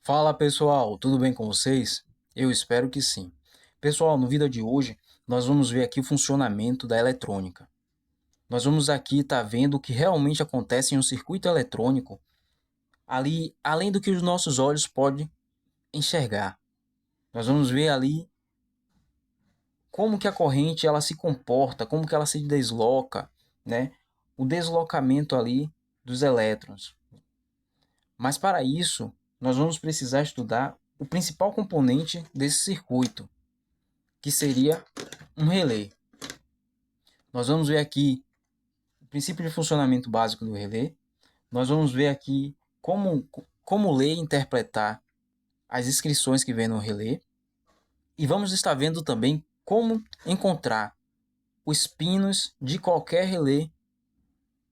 Fala pessoal, tudo bem com vocês? Eu espero que sim. Pessoal, no vídeo de hoje nós vamos ver aqui o funcionamento da eletrônica. Nós vamos aqui estar vendo o que realmente acontece em um circuito eletrônico, ali além do que os nossos olhos podem enxergar. Nós vamos ver ali como que a corrente ela se comporta, como que ela se desloca, né? O deslocamento ali dos elétrons. Mas para isso, nós vamos precisar estudar o principal componente desse circuito, que seria um relé. Nós vamos ver aqui o princípio de funcionamento básico do relé. Nós vamos ver aqui como ler e interpretar as inscrições que vem no relé. E vamos estar vendo também como encontrar os pinos de qualquer relé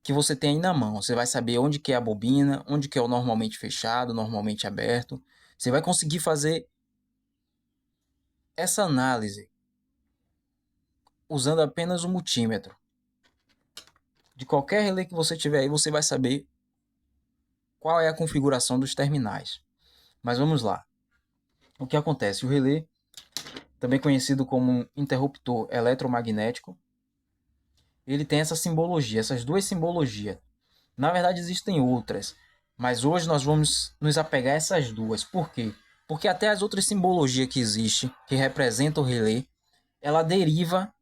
que você tem aí na mão. Você vai saber onde que é a bobina, onde que é o normalmente fechado, normalmente aberto. Você vai conseguir fazer essa análise usando apenas o multímetro. De qualquer relé que você tiver aí, você vai saber qual é a configuração dos terminais. Mas vamos lá. O que acontece? O relé, também conhecido como um interruptor eletromagnético, ele tem essa simbologia, essas duas simbologias. Na verdade existem outras, mas hoje nós vamos nos apegar a essas duas. Por quê? Porque até as outras simbologias que existem, que representam o relé, ela deriva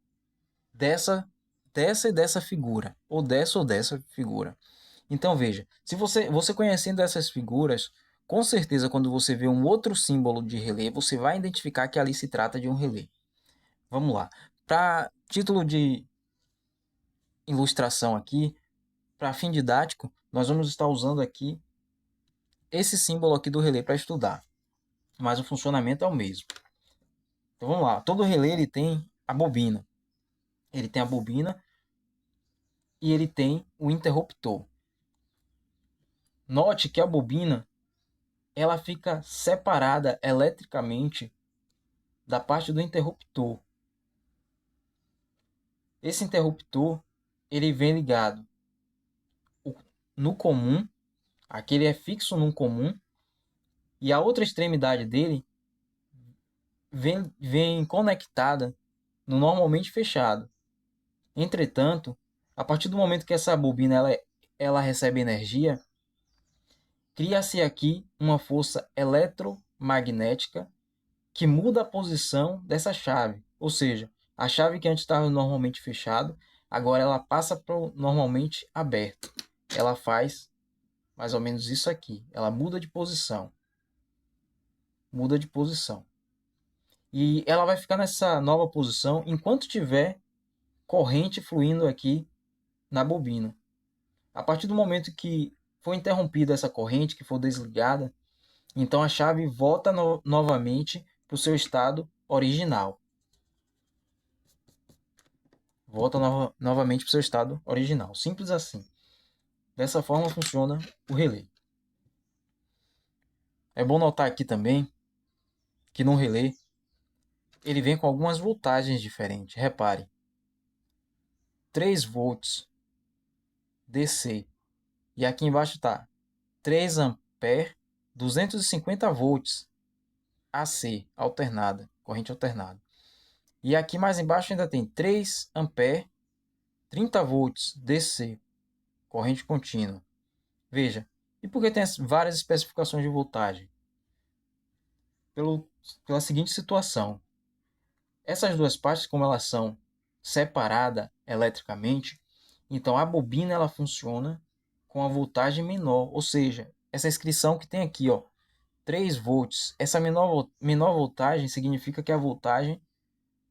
dessa e dessa figura, ou dessa figura. Então veja, se você conhecendo essas figuras, com certeza quando você vê um outro símbolo de relé, você vai identificar que ali se trata de um relé. Vamos lá. Para título de ilustração aqui, para fim didático, nós vamos estar usando aqui esse símbolo aqui do relé para estudar, mas o funcionamento é o mesmo. Então vamos lá. Todo relé ele tem a bobina. Ele tem a bobina e ele tem o interruptor. Note que a bobina ela fica separada eletricamente da parte do interruptor. Esse interruptor ele vem ligado no comum, aquele é fixo no comum, e a outra extremidade dele vem conectada no normalmente fechado. Entretanto, a partir do momento que essa bobina ela recebe energia, cria-se aqui uma força eletromagnética que muda a posição dessa chave. Ou seja, a chave que antes estava normalmente fechado, agora ela passa para o normalmente aberto. Ela faz mais ou menos isso aqui. Ela muda de posição. Muda de posição. E ela vai ficar nessa nova posição enquanto tiver corrente fluindo aqui na bobina. A partir do momento que for interrompida essa corrente, que for desligada, então a chave volta novamente para o seu estado original. Volta novamente para o seu estado original. Simples assim. Dessa forma funciona o relé. É bom notar aqui também que no relé ele vem com algumas voltagens diferentes. Repare, 3 volts DC e aqui embaixo está 3 ampere, 250 volts AC alternada, corrente alternada. E aqui mais embaixo ainda tem 3 ampere, 30 volts DC, corrente contínua. Veja, e por que tem várias especificações de voltagem? Pela seguinte situação. Essas duas partes, como elas são separadas eletricamente, então a bobina ela funciona com a voltagem menor, ou seja, essa inscrição que tem aqui, ó, 3 volts, essa menor voltagem significa que é a voltagem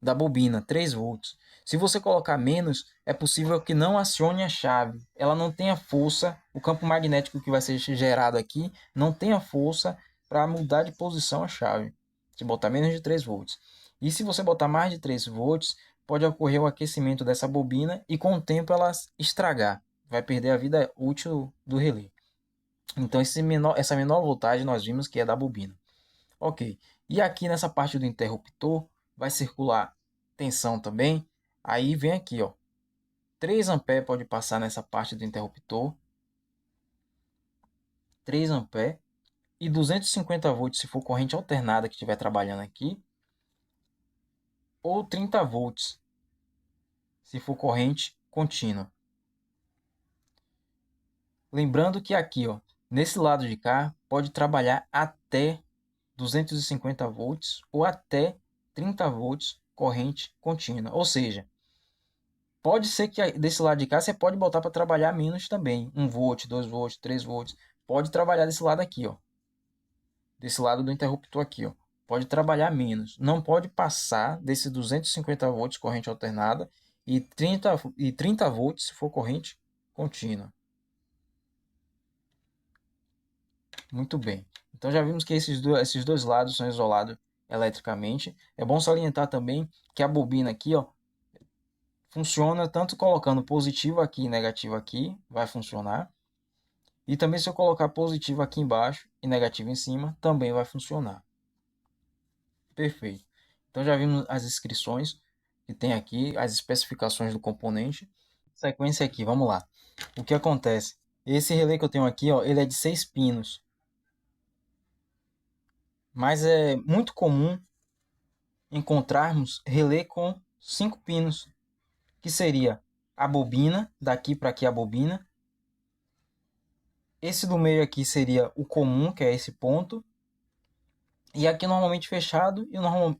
da bobina, 3 volts. Se você colocar menos, é possível que não acione a chave. Ela não tenha força, o campo magnético que vai ser gerado aqui não tenha força para mudar de posição a chave. Se botar menos de 3 volts. E se você botar mais de 3 volts, pode ocorrer o aquecimento dessa bobina e com o tempo ela estragar. Vai perder a vida útil do relé. Então essa menor voltagem nós vimos que é da bobina. Ok. E aqui nessa parte do interruptor vai circular tensão também. Aí vem aqui, ó. 3 ampere pode passar nessa parte do interruptor. 3 ampere. e 250 volts se for corrente alternada que estiver trabalhando aqui, ou 30 volts se for corrente contínua. Lembrando que aqui, ó, nesse lado de cá, pode trabalhar até 250 volts ou até 30 volts corrente contínua. Ou seja, pode ser que desse lado de cá você pode botar para trabalhar menos também. 1 volt, 2 volts, 3 volts. Pode trabalhar desse lado aqui, ó. Desse lado do interruptor aqui, ó. Pode trabalhar menos. Não pode passar desse 250 volts corrente alternada e 30 volts se for corrente contínua. Muito bem. Então já vimos que esses dois lados são isolados eletricamente. É bom salientar também que a bobina aqui, ó, funciona tanto colocando positivo aqui e negativo aqui, vai funcionar. E também se eu colocar positivo aqui embaixo e negativo em cima, também vai funcionar. Perfeito. Então já vimos as inscrições que tem aqui, as especificações do componente. Sequência aqui, vamos lá. O que acontece? Esse relé que eu tenho aqui, ó, ele é de 6 pinos. Mas é muito comum encontrarmos relé com 5 pinos, que seria a bobina, daqui para aqui a bobina. Esse do meio aqui seria o comum, que é esse ponto. E aqui normalmente fechado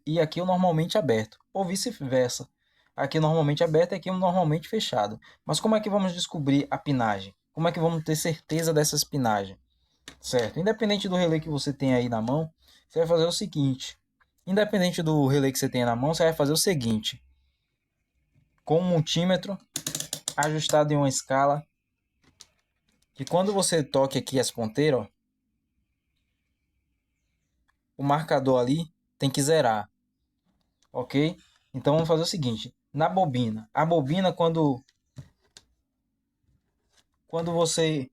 e aqui o normalmente aberto, ou vice-versa. Aqui normalmente aberto e aqui o normalmente fechado. Mas como é que vamos descobrir a pinagem? Como é que vamos ter certeza dessas pinagens? Certo? Independente do relé que você tem aí na mão, você vai fazer o seguinte. Independente do relé que você tenha na mão, você vai fazer o seguinte. Com um multímetro ajustado em uma escala, que quando você toque aqui as ponteiras, ó, o marcador ali tem que zerar. Ok? Então vamos fazer o seguinte. Na bobina. A bobina, quando você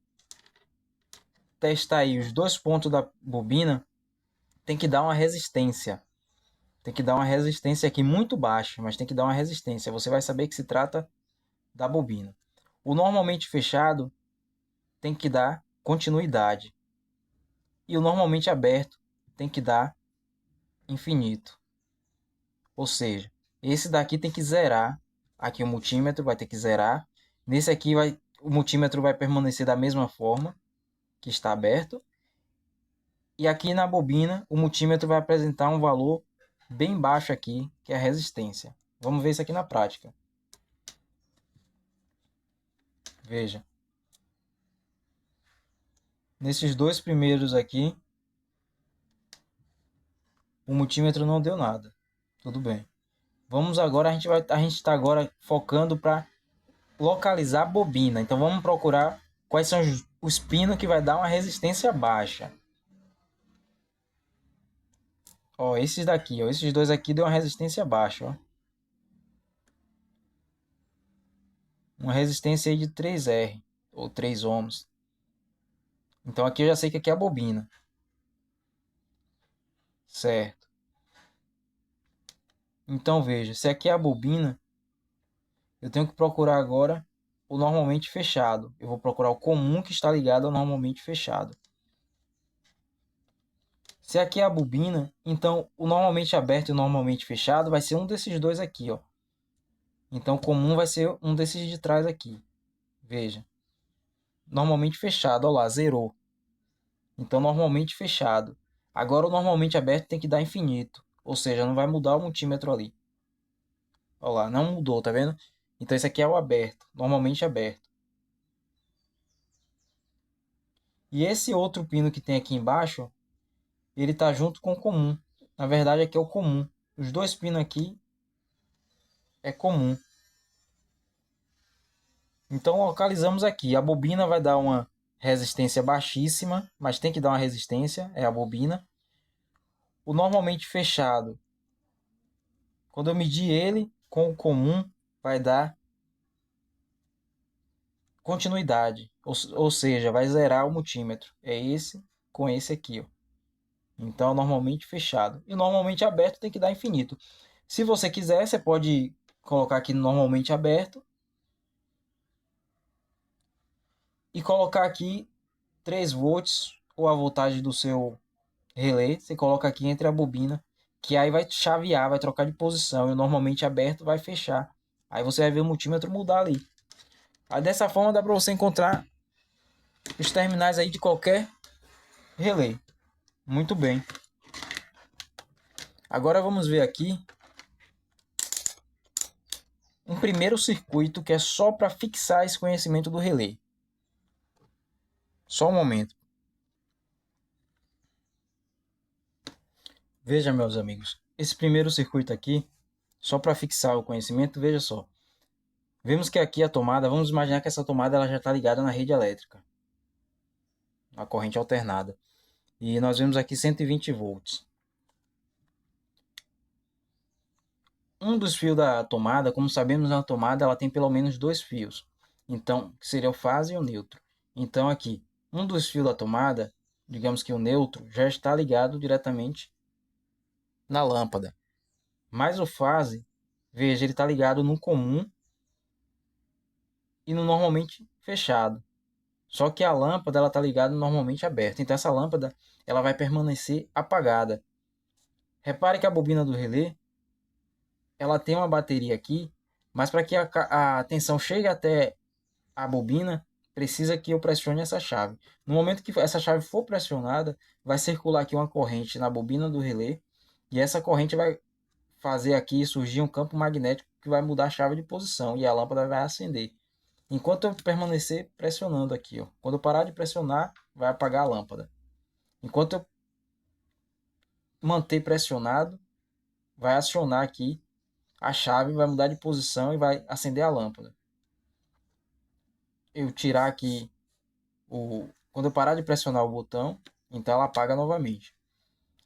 testar aí os dois pontos da bobina, tem que dar uma resistência. Tem que dar uma resistência aqui muito baixa, mas tem que dar uma resistência. Você vai saber que se trata da bobina. O normalmente fechado tem que dar continuidade. E o normalmente aberto tem que dar infinito. Ou seja, esse daqui tem que zerar. Aqui o multímetro vai ter que zerar. Nesse aqui o multímetro vai permanecer da mesma forma que está aberto. E aqui na bobina o multímetro vai apresentar um valor bem baixo aqui, que é a resistência. Vamos ver isso aqui na prática. Veja. Nesses dois primeiros aqui, o multímetro não deu nada. Tudo bem. Vamos agora, a gente está agora focando para localizar a bobina. Então vamos procurar quais são os pinos que vai dar uma resistência baixa. Ó, esses daqui, ó, esses dois aqui deu uma resistência baixa, ó. Uma resistência aí de 3R ou 3 ohms. Então aqui eu já sei que aqui é a bobina. Certo. Então veja, se aqui é a bobina, eu tenho que procurar agora o normalmente fechado. Eu vou procurar o comum que está ligado ao normalmente fechado. Se aqui é a bobina, então o normalmente aberto e o normalmente fechado vai ser um desses dois aqui, ó. Então o comum vai ser um desses de trás aqui. Veja. Normalmente fechado, ó lá, zerou. Então normalmente fechado. Agora o normalmente aberto tem que dar infinito. Ou seja, não vai mudar o multímetro ali. Ó lá, não mudou, tá vendo? Então esse aqui é o aberto, normalmente aberto. E esse outro pino que tem aqui embaixo, ele está junto com o comum. Na verdade aqui é o comum. Os dois pinos aqui é comum. Então localizamos aqui. A bobina vai dar uma resistência baixíssima, mas tem que dar uma resistência, é a bobina. O normalmente fechado, quando eu medir ele com o comum, vai dar continuidade. Ou seja, vai zerar o multímetro. É esse com esse aqui, ó. Então, normalmente fechado. E normalmente aberto tem que dar infinito. Se você quiser, você pode colocar aqui normalmente aberto. E colocar aqui 3 volts ou a voltagem do seu relé, você coloca aqui entre a bobina, que aí vai chavear, vai trocar de posição, e normalmente aberto vai fechar. Aí você vai ver o multímetro mudar ali. Aí dessa forma dá para você encontrar os terminais aí de qualquer relé. Muito bem. Agora vamos ver aqui um primeiro circuito que é só para fixar esse conhecimento do relé. Só um momento. Veja, meus amigos, esse primeiro circuito aqui, só para fixar o conhecimento, veja só. Vemos que aqui a tomada, vamos imaginar que essa tomada ela já está ligada na rede elétrica, a corrente alternada. E nós vemos aqui 120 volts. Um dos fios da tomada, como sabemos, na tomada ela tem pelo menos dois fios. Então, que seria o fase e o neutro. Então aqui, um dos fios da tomada, digamos que o neutro, já está ligado diretamente na lâmpada. Mas o fase, veja, ele está ligado no comum e no normalmente fechado. Só que a lâmpada ela está ligada normalmente aberta. Então essa lâmpada ela vai permanecer apagada. Repare que a bobina do relé ela tem uma bateria aqui, mas para que a tensão chegue até a bobina, precisa que eu pressione essa chave. No momento que essa chave for pressionada, vai circular aqui uma corrente na bobina do relé e essa corrente vai fazer aqui surgir um campo magnético que vai mudar a chave de posição e a lâmpada vai acender. Enquanto eu permanecer pressionando aqui, ó. Quando eu parar de pressionar, vai apagar a lâmpada. Enquanto eu manter pressionado, vai acionar aqui a chave, vai mudar de posição e vai acender a lâmpada. Eu tirar aqui quando eu parar de pressionar o botão, então ela apaga novamente.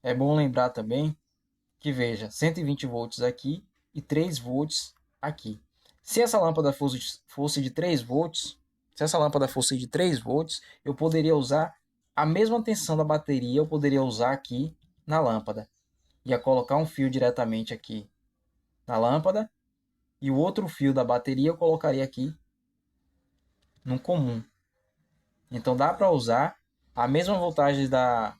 É bom lembrar também que veja, 120 volts aqui e 3 volts aqui. Se essa lâmpada fosse de 3 volts, se essa lâmpada fosse de 3 volts, eu poderia usar a mesma tensão da bateria, eu poderia usar aqui na lâmpada. Ia colocar um fio diretamente aqui na lâmpada e o outro fio da bateria eu colocaria aqui no comum. Então dá para usar a mesma voltagem da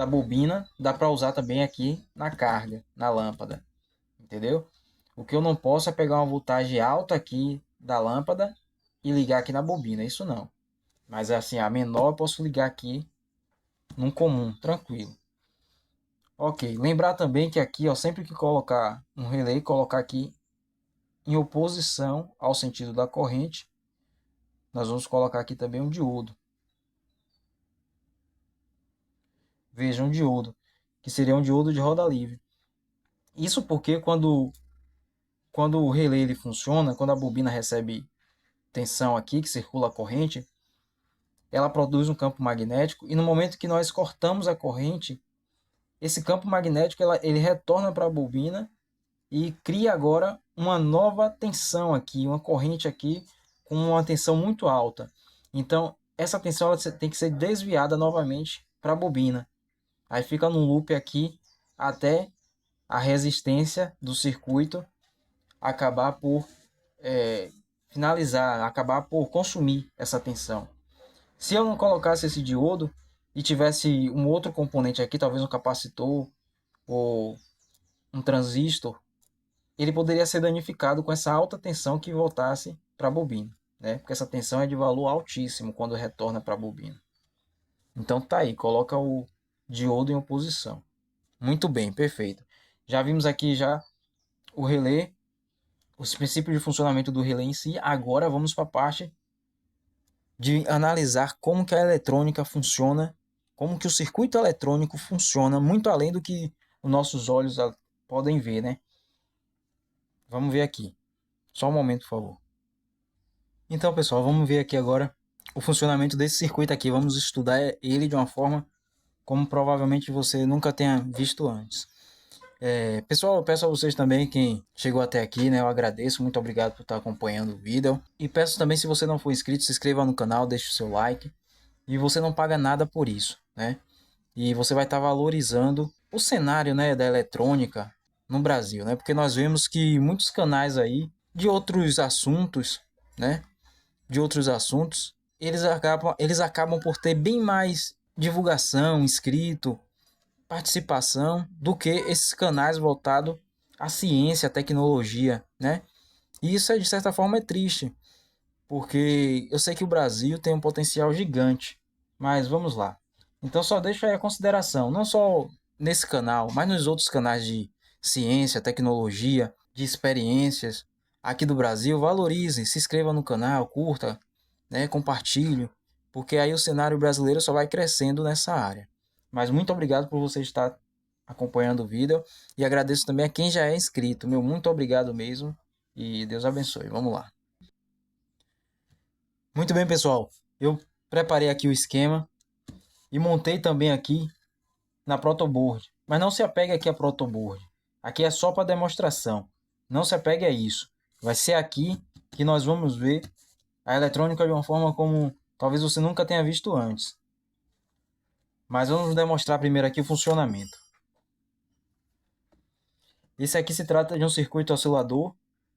bobina, dá para usar também aqui na carga, na lâmpada. Entendeu? O que eu não posso é pegar uma voltagem alta aqui da lâmpada e ligar aqui na bobina, isso não. Mas assim, a menor eu posso ligar aqui num comum, tranquilo. Ok, lembrar também que aqui, ó, sempre que colocar um relé, colocar aqui em oposição ao sentido da corrente, nós vamos colocar aqui também um diodo. Veja, um diodo, que seria um diodo de roda livre. Isso porque quando o relé ele funciona, quando a bobina recebe tensão aqui, que circula a corrente, ela produz um campo magnético e no momento que nós cortamos a corrente, esse campo magnético ele retorna para a bobina e cria agora uma nova tensão aqui, uma corrente aqui com uma tensão muito alta. Então, essa tensão ela tem que ser desviada novamente para a bobina. Aí fica num loop aqui até a resistência do circuito acabar por finalizar, acabar por consumir essa tensão. Se eu não colocasse esse diodo e tivesse um outro componente aqui, talvez um capacitor ou um transistor, ele poderia ser danificado com essa alta tensão que voltasse para a bobina, né? Porque essa tensão é de valor altíssimo quando retorna para a bobina. Então tá aí, coloca o diodo em oposição. Muito bem, perfeito. Já vimos aqui já o relé, os princípios de funcionamento do relé em si. Agora vamos para a parte de analisar como que a eletrônica funciona, como que o circuito eletrônico funciona, muito além do que os nossos olhos podem ver, né? Vamos ver aqui. Só um momento, por favor. Então, pessoal, vamos ver aqui agora o funcionamento desse circuito aqui. Vamos estudar ele de uma forma como provavelmente você nunca tenha visto antes. Pessoal, eu peço a vocês também, quem chegou até aqui, né? Eu agradeço, muito obrigado por estar acompanhando o vídeo. E peço também, se você não for inscrito, se inscreva no canal, deixe o seu like. E você não paga nada por isso, né? E você vai estar valorizando o cenário, né, da eletrônica no Brasil, né? Porque nós vemos que muitos canais aí de outros assuntos, né? De outros assuntos, eles acabam por ter bem mais divulgação, inscrito, participação do que esses canais voltados à ciência, à tecnologia, né? E isso, de certa forma, é triste, porque eu sei que o Brasil tem um potencial gigante, mas vamos lá. Então só deixo aí a consideração, não só nesse canal, mas nos outros canais de ciência, tecnologia, de experiências aqui do Brasil. Valorize, se inscreva no canal, curta, né, compartilhe, porque aí o cenário brasileiro só vai crescendo nessa área. Mas muito obrigado por você estar acompanhando o vídeo e agradeço também a quem já é inscrito. Meu muito obrigado mesmo e Deus abençoe. Vamos lá. Muito bem, pessoal. Eu preparei aqui o esquema e montei também aqui na protoboard. Mas não se apegue aqui a protoboard. Aqui é só para demonstração. Não se apegue a isso. Vai ser aqui que nós vamos ver a eletrônica de uma forma como talvez você nunca tenha visto antes. Mas vamos demonstrar primeiro aqui o funcionamento. Esse aqui se trata de um circuito oscilador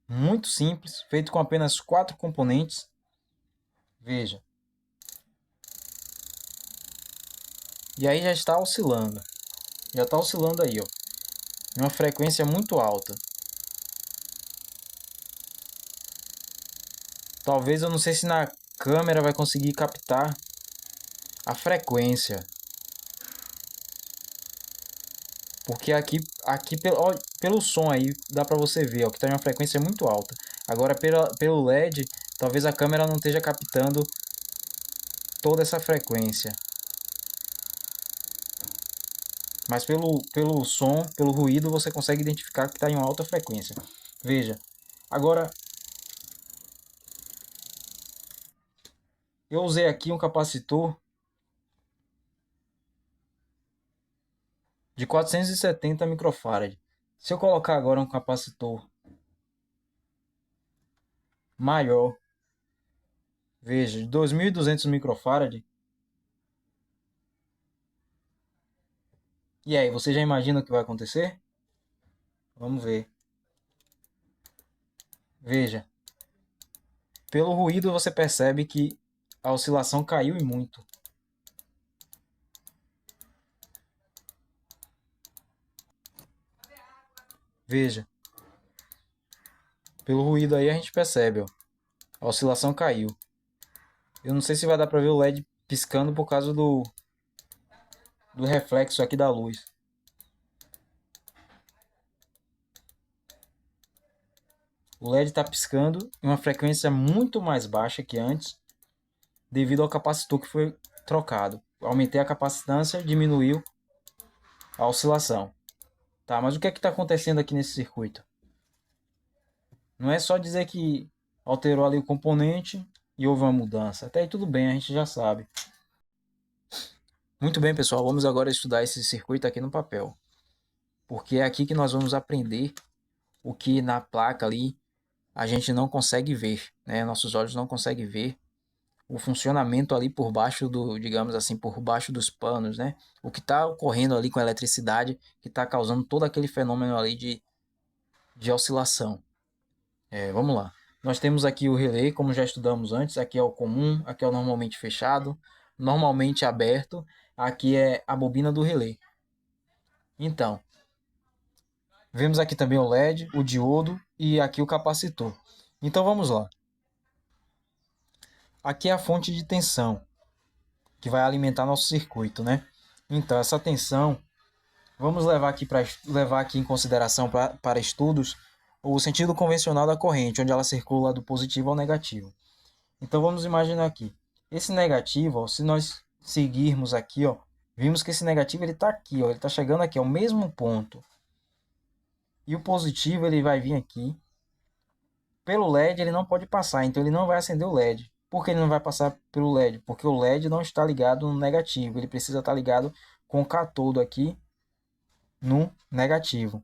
muito simples, feito com apenas 4 componentes. Veja. E aí já está oscilando. Já está oscilando aí, ó, em uma frequência muito alta. Talvez, eu não sei se na câmera vai conseguir captar a frequência. Porque aqui pelo som aí, dá para você ver, ó, que está em uma frequência muito alta. Agora pelo LED, talvez a câmera não esteja captando toda essa frequência. Mas pelo som, pelo ruído, você consegue identificar que está em uma alta frequência. Veja, agora eu usei aqui um capacitor de 470 microfarad. Se eu colocar agora um capacitor maior, veja, de 2.200 microfarad, e aí, você já imagina o que vai acontecer? Vamos ver. Veja, pelo ruído você percebe que a oscilação caiu e muito. Veja, pelo ruído aí a gente percebe, ó, a oscilação caiu. Eu não sei se vai dar para ver o LED piscando por causa do reflexo aqui da luz. O LED está piscando em uma frequência muito mais baixa que antes, devido ao capacitor que foi trocado. Aumentei a capacitância, diminuiu a oscilação. Tá, mas o que é que está acontecendo aqui nesse circuito? Não é só dizer que alterou ali o componente e houve uma mudança. Até aí tudo bem, a gente já sabe. Muito bem, pessoal, vamos agora estudar esse circuito aqui no papel. Porque é aqui que nós vamos aprender o que na placa ali a gente não consegue ver, né? Nossos olhos não conseguem ver o funcionamento ali por baixo digamos assim, por baixo dos panos, né? O que está ocorrendo ali com a eletricidade que está causando todo aquele fenômeno ali de oscilação. Vamos lá. Nós temos aqui o relé, como já estudamos antes. Aqui é o comum, aqui é o normalmente fechado, normalmente aberto. Aqui é a bobina do relé. Então, vemos aqui também o LED, o diodo e aqui o capacitor. Então vamos lá. Aqui é a fonte de tensão que vai alimentar nosso circuito, né? Então essa tensão, vamos levar aqui em consideração para estudos o sentido convencional da corrente, onde ela circula do positivo ao negativo. Então vamos imaginar aqui, esse negativo, ó, se nós seguirmos aqui, ó, vimos que esse negativo ele está aqui, ó, ele está chegando aqui ao mesmo ponto. E o positivo ele vai vir aqui. Pelo LED ele não pode passar, então ele não vai acender o LED. Por que ele não vai passar pelo LED? Porque o LED não está ligado no negativo, ele precisa estar ligado com o catodo aqui no negativo.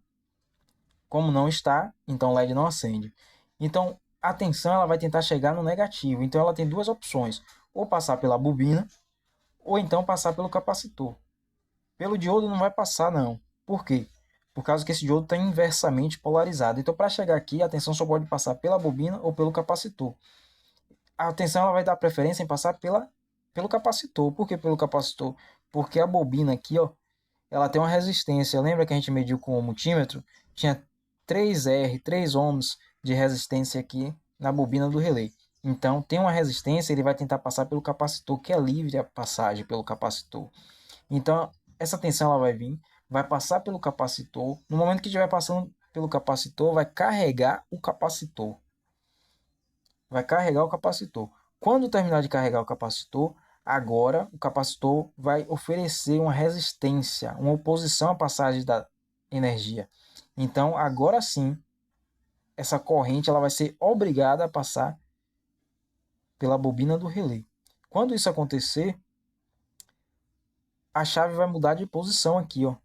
Como não está, então o LED não acende. Então a tensão ela vai tentar chegar no negativo, então ela tem duas opções, ou passar pela bobina, ou então passar pelo capacitor. Pelo diodo não vai passar não. Por quê? Por causa que esse diodo está inversamente polarizado. Então para chegar aqui a tensão só pode passar pela bobina ou pelo capacitor. A tensão ela vai dar preferência em passar pelo capacitor. Por que pelo capacitor? Porque a bobina aqui, ó, ela tem uma resistência. Lembra que a gente mediu com o multímetro? Tinha 3R, 3 ohms de resistência aqui na bobina do relé. Então, tem uma resistência, ele vai tentar passar pelo capacitor, que é livre a passagem pelo capacitor. Então, essa tensão ela vai passar pelo capacitor. No momento que estiver passando pelo capacitor, vai carregar o capacitor. Vai carregar o capacitor. Quando terminar de carregar o capacitor, agora o capacitor vai oferecer uma resistência, uma oposição à passagem da energia. Então, agora sim, essa corrente ela vai ser obrigada a passar pela bobina do relé. Quando isso acontecer, a chave vai mudar de posição aqui, ó.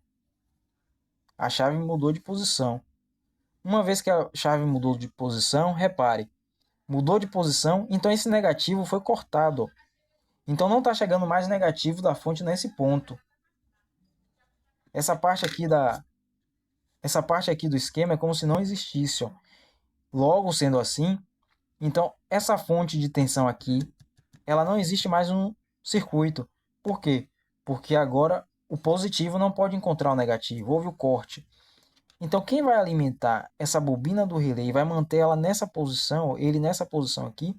A chave mudou de posição. Uma vez que a chave mudou de posição, repare, mudou de posição, então esse negativo foi cortado, ó. Então não está chegando mais negativo da fonte nesse ponto. Essa parte aqui do esquema é como se não existisse, ó. Logo sendo assim, então essa fonte de tensão aqui, ela não existe mais no circuito. Por quê? Porque agora o positivo não pode encontrar o negativo, houve o corte. Então quem vai alimentar essa bobina do relé e vai manter ela nessa posição, ele nessa posição aqui,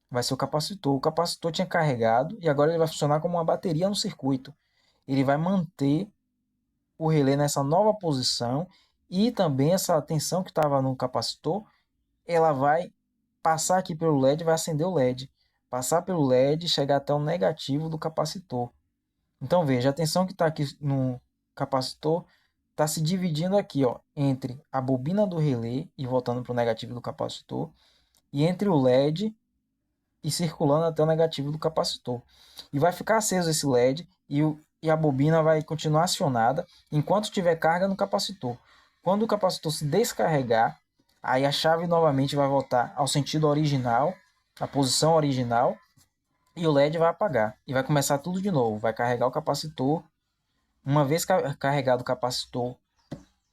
vai ser o capacitor. O capacitor tinha carregado e agora ele vai funcionar como uma bateria no circuito. Ele vai manter o relé nessa nova posição e também essa tensão que estava no capacitor, ela vai passar aqui pelo LED, vai acender o LED, passar pelo LED e chegar até o negativo do capacitor. Então veja, a tensão que está aqui no capacitor está se dividindo aqui, ó, entre a bobina do relé e voltando para o negativo do capacitor, e entre o LED e circulando até o negativo do capacitor. E vai ficar aceso esse LED e a bobina vai continuar acionada enquanto tiver carga no capacitor. Quando o capacitor se descarregar, aí a chave novamente vai voltar ao sentido original, a posição original, e o LED vai apagar. E vai começar tudo de novo. Vai carregar o capacitor. Uma vez carregado o capacitor,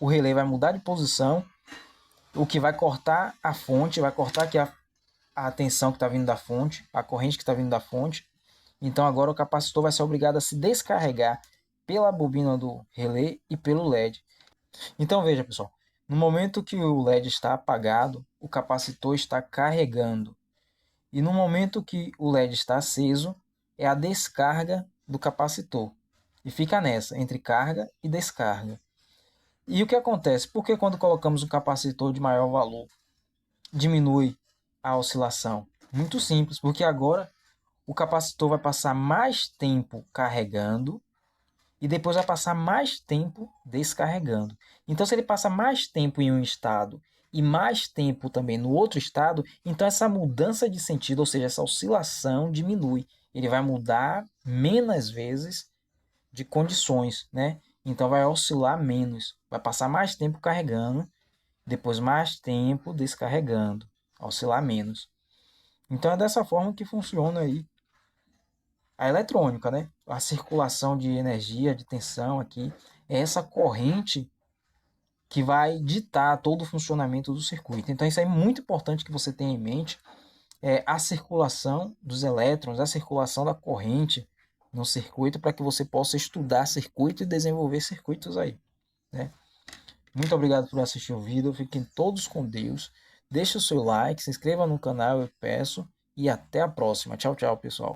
o relé vai mudar de posição, o que vai cortar a fonte, vai cortar aqui a tensão que está vindo da fonte, a corrente que está vindo da fonte. Então agora o capacitor vai ser obrigado a se descarregar pela bobina do relé e pelo LED. Então veja, pessoal, no momento que o LED está apagado, o capacitor está carregando. E no momento que o LED está aceso, é a descarga do capacitor. E fica nessa, entre carga e descarga. E o que acontece? Porque quando colocamos um capacitor de maior valor, diminui a oscilação? Muito simples, porque agora o capacitor vai passar mais tempo carregando e depois vai passar mais tempo descarregando. Então, se ele passa mais tempo em um estado e mais tempo também no outro estado, então essa mudança de sentido, ou seja, essa oscilação diminui. Ele vai mudar menos vezes de condições, né? Então vai oscilar menos, vai passar mais tempo carregando, depois mais tempo descarregando, oscilar menos. Então é dessa forma que funciona aí a eletrônica, né? A circulação de energia, de tensão aqui, é essa corrente que vai ditar todo o funcionamento do circuito. Então isso é muito importante que você tenha em mente, a circulação dos elétrons, a circulação da corrente no circuito, para que você possa estudar circuito e desenvolver circuitos aí, né? Muito obrigado por assistir o vídeo, fiquem todos com Deus, deixe o seu like, se inscreva no canal, eu peço, e até a próxima. Tchau, tchau, pessoal.